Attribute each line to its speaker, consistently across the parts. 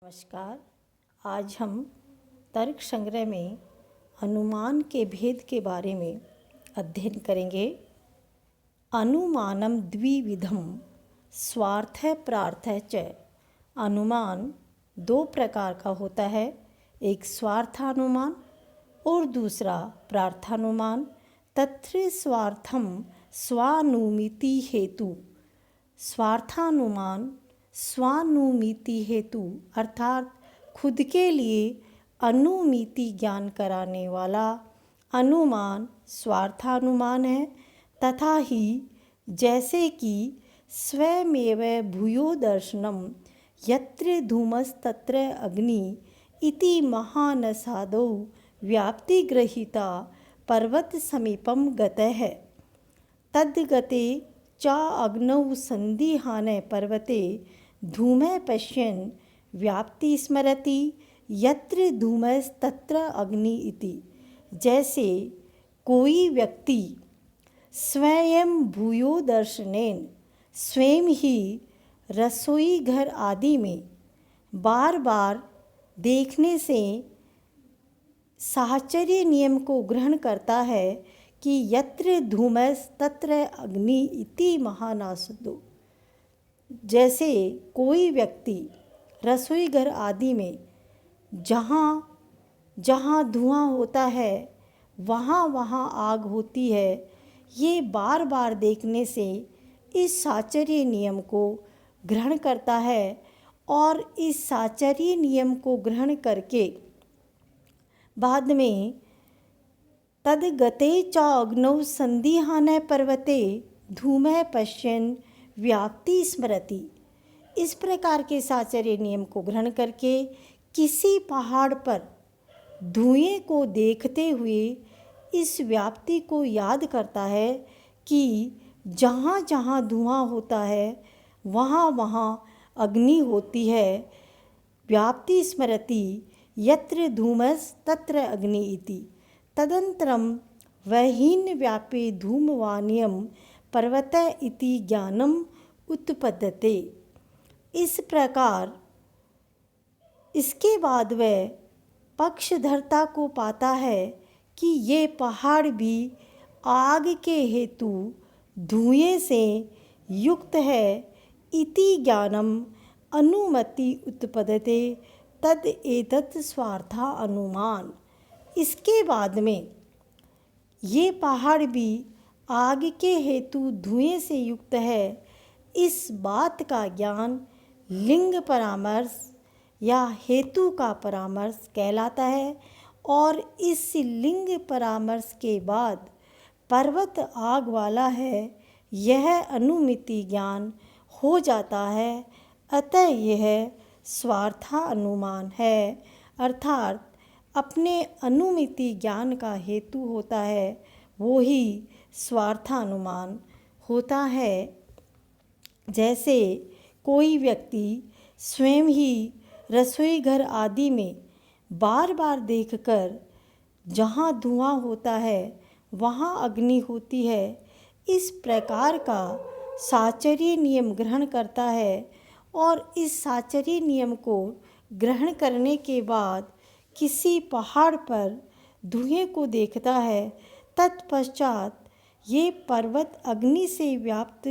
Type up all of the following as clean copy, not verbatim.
Speaker 1: नमस्कार। आज हम तर्क संग्रह में अनुमान के भेद के बारे में अध्ययन करेंगे। अनुमानम द्विविधम स्वार्थः प्रार्थः च। अनुमान दो प्रकार का होता है, एक स्वार्थानुमान और दूसरा प्रार्थानुमान। तत्र स्वार्थम स्वानुमिति हेतु। स्वार्थानुमान स्वानुमिति हेतु अर्थात खुद के लिए अनुमिति ज्ञान कराने वाला अनुमान स्वार्थानुमान है। तथा ही जैसे कि स्वयमेव भूयो दर्शनम यत्र धूमस्तत्र अग्नि इति महानसादौ व्याप्तिग्रहीता पर्वत समीपम गतः तद्गते चा अग्नौ संदिहाने पर्वते धूमे पश्यन् व्याप्ति स्मरति यत्र धूमस्तत्र अग्नि इति। जैसे कोई व्यक्ति स्वयं भूयो दर्शनेन स्वयं ही रसोई घर आदि में बार बार देखने से साहचर्य नियम को ग्रहण करता है कि यत्र धूमस तत्र अग्नि इति महानासदो। जैसे कोई व्यक्ति रसोई घर आदि में जहाँ जहाँ धुआं होता है वहाँ वहाँ आग होती है, ये बार बार देखने से इस साहचर्य नियम को ग्रहण करता है और इस साहचर्य नियम को ग्रहण करके बाद में तद्गते च अग्नौ संदिहाने पर्वते धूमे पश्यन् व्याप्ति स्मरति। इस प्रकार के साहचर्य नियम को ग्रहण करके किसी पहाड़ पर धुएं को देखते हुए इस व्याप्ति को याद करता है कि जहाँ जहाँ धुआं होता है वहाँ वहाँ अग्नि होती है। व्याप्ति स्मरति यत्र धूमस तत्र अग्नि इति। तदनन्तरं वहीन व्यापे धूमवान्यम पर्वत इति ज्ञानम उत्पद्यते। इस प्रकार इसके बाद वह पक्षधरता को पाता है कि ये पहाड़ भी आग के हेतु धुएं से युक्त है। इति ज्ञानम अनुमति उत्पद्यते तद एतत् स्वार्था अनुमान। इसके बाद में ये पहाड़ भी आग के हेतु धुएं से युक्त है, इस बात का ज्ञान लिंग परामर्श या हेतु का परामर्श कहलाता है। और इस लिंग परामर्श के बाद पर्वत आग वाला है, यह अनुमिति ज्ञान हो जाता है। अतः यह स्वार्था अनुमान है, अर्थात अपने अनुमिति ज्ञान का हेतु होता है, वो ही स्वार्थानुमान होता है। जैसे कोई व्यक्ति स्वयं ही रसोई घर आदि में बार बार देखकर जहाँ धुआं होता है वहाँ अग्नि होती है, इस प्रकार का साहचर्य नियम ग्रहण करता है और इस साहचर्य नियम को ग्रहण करने के बाद किसी पहाड़ पर धुएं को देखता है, तत्पश्चात ये पर्वत अग्नि से व्याप्त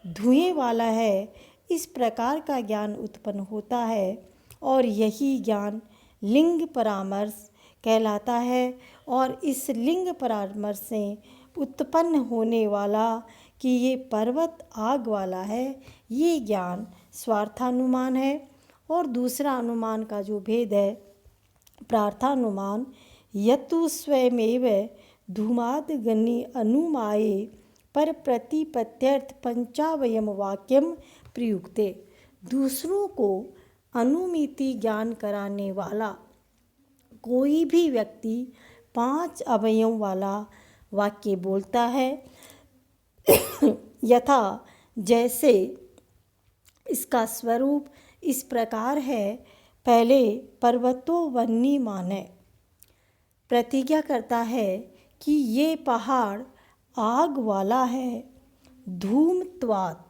Speaker 1: धुएं वाला है, इस प्रकार का ज्ञान उत्पन्न होता है। और यही ज्ञान लिंग परामर्श कहलाता है। और इस लिंग परामर्श से उत्पन्न होने वाला कि ये पर्वत आग वाला है, ये ज्ञान स्वार्थानुमान है। और दूसरा अनुमान का जो भेद है प्रार्थानुमान, यतु स्वयमेव धूमादग्नि अनुमाये पर प्रतिपत्त्यर्थ पंचावयम वाक्यम प्रयुक्ते। दूसरों को अनुमिति ज्ञान कराने वाला कोई भी व्यक्ति 5 अवयवों वाला वाक्य बोलता है। यथा जैसे इसका स्वरूप इस प्रकार है। पहले पर्वतो वन्नी माने प्रतिज्ञा करता है कि ये पहाड़ आग वाला है। धूमत्वात्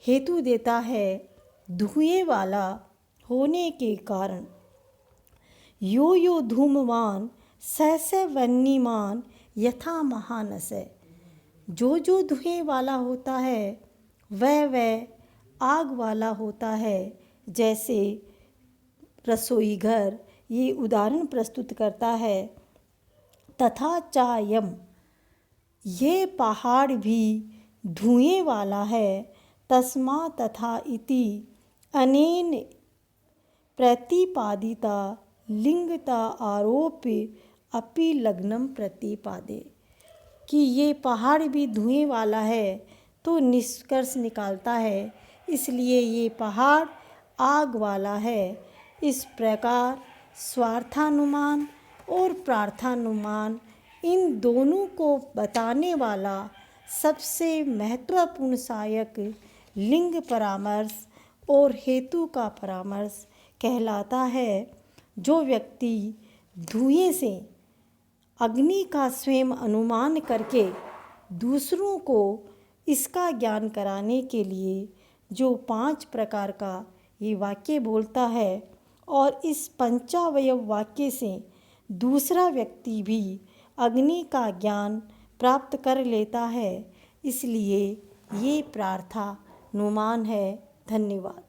Speaker 1: हेतु देता है धुएं वाला होने के कारण। यो यो धूमवान सहस वह्निमान यथा महानसय। जो धुएं वाला होता है वह आग वाला होता है। जैसे रसोई घर ये उदाहरण प्रस्तुत करता है। तथा चायम, ये पहाड़ भी धुएं वाला है। तस्मा तथा इति अनेन प्रतिपादिता लिंगता आरोप्य अपि लग्नम प्रतिपादे। कि ये पहाड़ भी धुएं वाला है तो निष्कर्ष निकालता है इसलिए ये पहाड़ आग वाला है। इस प्रकार स्वार्थानुमान और प्रार्थानुमान इन दोनों को बताने वाला सबसे महत्वपूर्ण सहायक लिंग परामर्श और हेतु का परामर्श कहलाता है। जो व्यक्ति धुएं से अग्नि का स्वयं अनुमान करके दूसरों को इसका ज्ञान कराने के लिए जो 5 प्रकार का ये वाक्य बोलता है और इस पंचावयव वाक्य से दूसरा व्यक्ति भी अग्नि का ज्ञान प्राप्त कर लेता है, इसलिए ये प्रार्थानुमान है। धन्यवाद।